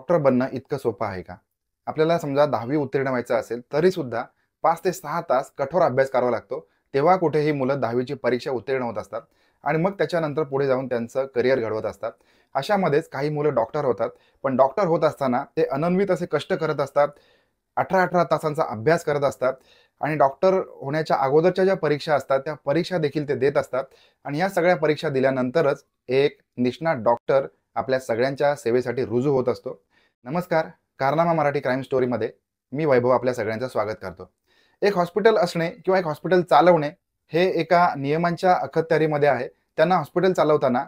Doctor बनणं इतकं सोपं आहे का? आपल्याला समजा 10वी उत्तीर्ण व्हायचं असेल, तरी सुद्धा 5 ते 6 तास कठोर अभ्यास करावा लागतो. तेव्हा कुठे ही मुलं 10वी परीक्षा उत्तीर्ण होत असतात आणि मग त्याच्यानंतर पुढे जाऊन त्यांचं करिअर घडवत असतात. अशामध्येच काही मुलं डॉक्टर होतात, पण डॉक्टर होत असताना ते अनन्वित असे कष्ट करत असतात. 18-18 तासांचा अभ्यास करत असतात आणि डॉक्टर होण्याच्या अगोदरच्या ज्या परीक्षा असतात, त्या परीक्षा देखील ते देत असतात आणि या सगळ्या परीक्षा दिल्यानंतरच एक निष्णात डॉक्टर आपल्या सगळ्यांच्या सेवेसाठी रुजू होत असतो. नमस्कार, कारनामा मराठी क्राईम स्टोरीमध्ये मी वैभव आपल्या सगळ्यांचं स्वागत करतो. एक हॉस्पिटल असणे किंवा एक हॉस्पिटल चालवणे हे एका नियमांच्या अखत्यारीमध्ये आहे. त्यांना हॉस्पिटल चालवताना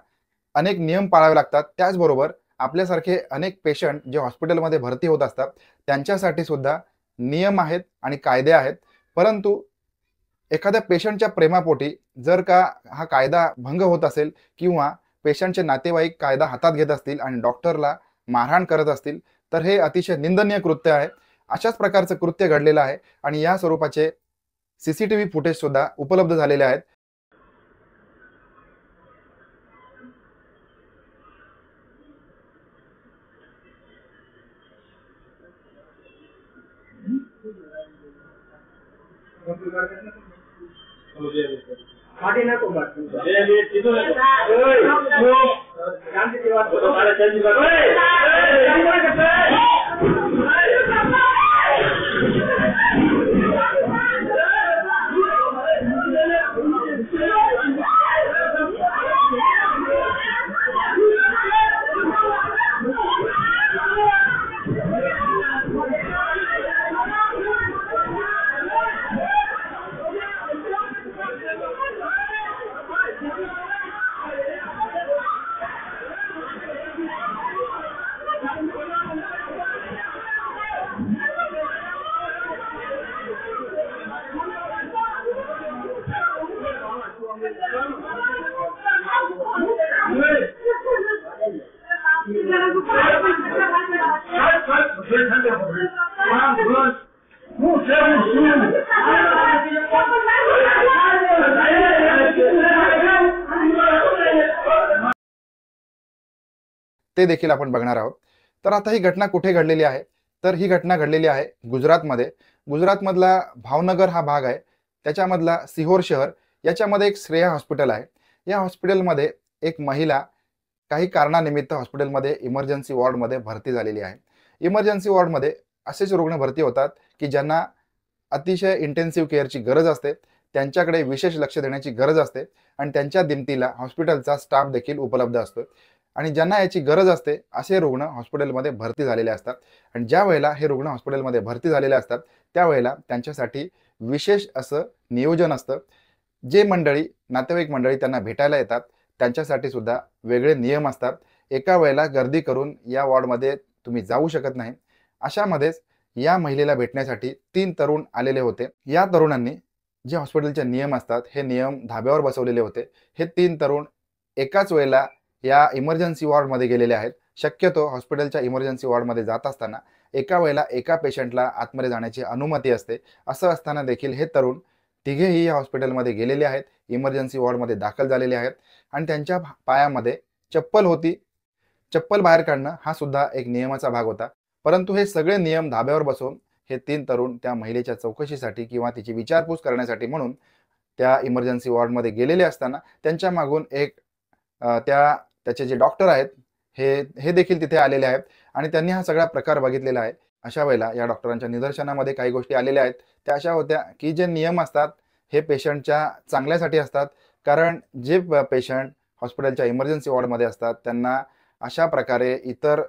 अनेक नियम पाळावे लागतात. त्याचबरोबर आपल्यासारखे अनेक पेशंट जे हॉस्पिटलमध्ये भरती होत असतात, त्यांच्यासाठी सुद्धा नियम आहेत आणि कायदे आहेत. परंतु एखाद्या पेशंटच्या प्रेमापोटी जर का हा कायदा भंग होत असेल किंवा पेशंटचे नातेवाईक कायदा हातात घेत असतील आणि डॉक्टरला मारहाण करत असतील, तर हे अतिशय निंदनीय कृत्य आहे. अशाच प्रकारचं कृत्य घडलेलं आहे आणि या स्वरूपाचे सीसीटीव्ही फुटेज सुद्धा उपलब्ध झालेले आहेत. ते देखील आपण बघणार आहोत. तर आता ही घटना कुठे घडलेली आहे? तर ही घटना घडलेली आहे गुजरातमध्ये. गुजरातमधला भावनगर हा भाग आहे. त्याच्यामधला सिहोर शहर याच्यामध्ये एक श्रेया हॉस्पिटल आहे. या हॉस्पिटलमध्ये एक महिला काही कारणानिमित्त हॉस्पिटलमध्ये इमर्जन्सी वॉर्डमध्ये भरती झालेली आहे. इमर्जन्सी वॉर्डमध्ये असेच रुग्ण भरती होतात की ज्यांना अतिशय इंटेन्सिव्ह केअरची गरज असते, त्यांच्याकडे विशेष लक्ष देण्याची गरज असते आणि त्यांच्या दिमतीला हॉस्पिटलचा स्टाफ देखील उपलब्ध असतो आणि ज्यांना याची गरज असते असे रुग्ण हॉस्पिटलमध्ये भरती झालेले असतात. आणि ज्या वेळेला हे रुग्ण हॉस्पिटलमध्ये भरती झालेले असतात, त्यावेळेला त्यांच्यासाठी विशेष असं नियोजन असतं. जे मंडळी नातेवाईक मंडळी त्यांना भेटायला येतात, त्यांच्यासाठी सुद्धा वेगळे नियम असतात. एका वेळेला गर्दी करून या वॉर्डमध्ये तुम्ही जाऊ शकत नाही. अशामध्येच या महिलेला भेटण्यासाठी 3 तरुण आलेले होते. या तरुणांनी जे हॉस्पिटलचे नियम असतात, हे नियम धाब्यावर बसवलेले होते. हे 3 तरुण एकाच वेळेला या इमर्जन्सी वॉर्डमध्ये गेलेले आहेत. शक्यतो हॉस्पिटलच्या इमर्जन्सी वॉर्डमध्ये जात असताना एका वेळेला एका पेशंटला आतमध्ये जाण्याची अनुमती असते. असं असताना देखील हे तरुण तिघेही या हॉस्पिटलमध्ये गेलेले आहेत, इमर्जन्सी वॉर्डमध्ये दाखल झालेले आहेत आणि त्यांच्या पायामध्ये चप्पल होती. चप्पल बाहेर काढणं हा सुद्धा एक नियमाचा भाग होता. परंतु हे सगळे नियम धाब्यावर बसवून हे 3 तरुण त्या महिलेच्या चौकशीसाठी किंवा तिची विचारपूस करण्यासाठी म्हणून त्या इमर्जन्सी वॉर्डमध्ये गेलेले असताना त्यांच्या मागून एक त्याचे जे डॉक्टर आहेत हे देखील तिथे आलेले आहेत आणि त्यांनी हा सगळा प्रकार बघितलेला आहे. अशा वेळेला या डॉक्टरांच्या निदर्शनामध्ये काही गोष्टी आलेल्या आहेत. त्या अशा होत्या की जे नियम असतात हे पेशंटच्या चांगल्यासाठी असतात. कारण जे पेशंट हॉस्पिटलच्या इमर्जन्सी वॉर्डमध्ये असतात, त्यांना अशा प्रकारे इतर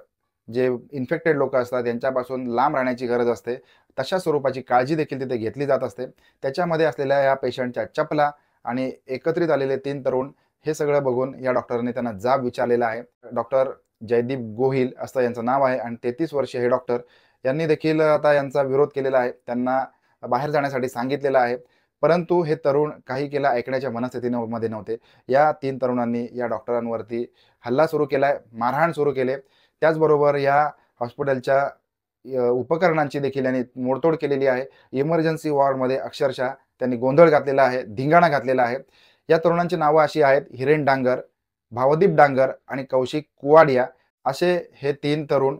जे इन्फेक्टेड लोक असतात यांच्यापासून लांब राहण्याची गरज असते. तशा स्वरूपाची काळजी देखील तिथे घेतली जात असते. त्याच्यामध्ये असलेल्या या पेशंटच्या चपला आणि एकत्रित आलेले 3 तरुण हे सगळं बघून या डॉक्टरांनी त्यांना जाब विचारलेला आहे. डॉक्टर जयदीप गोहिल असं यांचं नाव आहे आणि 33 वर्षीय हे डॉक्टर यांनी देखील आता यांचा विरोध केलेला आहे. त्यांना बाहेर जाण्यासाठी सांगितलेलं आहे. परंतु हे तरुण काही केला ऐकण्याच्या मनस्थितीमध्ये नव्हते. या 3 तरुणांनी या डॉक्टरांवरती हल्ला सुरू केलाय, मारहाण सुरू केले. त्याचबरोबर या हॉस्पिटलच्या उपकरणांची देखील यांनी मोडतोड केलेली आहे. इमर्जन्सी वॉर्डमध्ये अक्षरशः त्यांनी गोंधळ घातलेला आहे, धिंगाणा घातलेला आहे. या तरुणांची नावं अशी आहेत: हिरेन डांगर, भावदीप डांगर आणि कौशिक कुवाडिया. असे हे 3 तरुण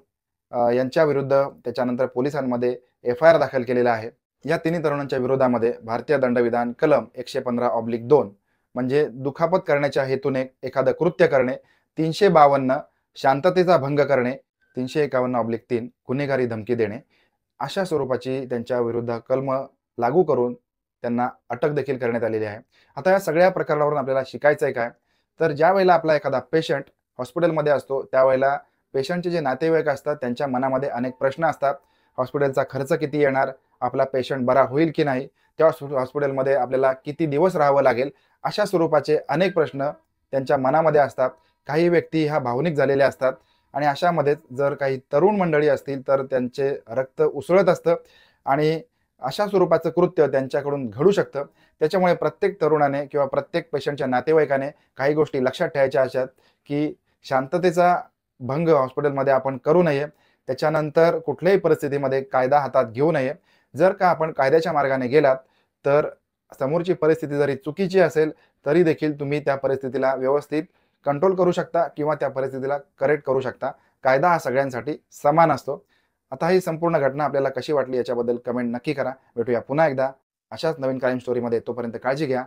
यांच्या विरुद्ध त्याच्यानंतर पोलिसांमध्ये FIR दाखल केलेला आहे. या तिन्ही तरुणांच्या विरोधामध्ये भारतीय दंडविधान कलम 115/2 म्हणजे दुखापत करण्याच्या हेतूने एखादं कृत्य करणे, 352 शांततेचा भंग करणे, 351/3 गुन्हेगारी धमकी देणे अशा स्वरूपाची त्यांच्या विरुद्ध कलम लागू करून त्यांना अटक देखील करण्यात आलेली आहे. आता या सगळ्या प्रकरणावरून आपल्याला शिकायचं आहे काय, तर ज्या वेळेला आपला एखादा पेशंट हॉस्पिटलमध्ये असतो त्यावेळेला पेशंटचे जे नातेवाईक असतात त्यांच्या मनामध्ये अनेक प्रश्न असतात. हॉस्पिटलचा खर्च किती येणार, आपला पेशंट बरा होईल की नाही, त्या हॉस्पिटलमध्ये आपल्याला किती दिवस राहावं लागेल, अशा स्वरूपाचे अनेक प्रश्न त्यांच्या मनामध्ये असतात. काही व्यक्ती ह्या भावनिक झालेल्या असतात आणि अशामध्ये जर काही तरुण मंडळी असतील तर त्यांचे रक्त उसळत असतं आणि अशा स्वरूपाचं कृत्य त्यांच्याकडून घडू शकतं. त्याच्यामुळे प्रत्येक तरुणाने किंवा प्रत्येक पेशंटच्या नातेवाईकाने काही गोष्टी लक्षात ठेवायच्या असतात, की शांततेचा भंग हॉस्पिटलमध्ये आपण करू नये. त्याच्यानंतर कुठल्याही परिस्थितीमध्ये कायदा हातात घेऊ नये. जर का आपण कायद्याच्या मार्गाने गेलात तर समोरची परिस्थिती जरी चुकीची असेल तरी देखील तुम्ही त्या परिस्थितीला व्यवस्थित कंट्रोल करू शकता किंवा त्या परिस्थितीला करेक्ट करू शकता. कायदा हा सगळ्यांसाठी समान असतो. आता ही संपूर्ण घटना आपल्याला कशी वाटली याच्याबद्दल कमेंट नक्की करा. भेटूया पुन्हा एकदा अशाच नवीन क्राईम स्टोरीमध्ये. तोपर्यंत काळजी घ्या.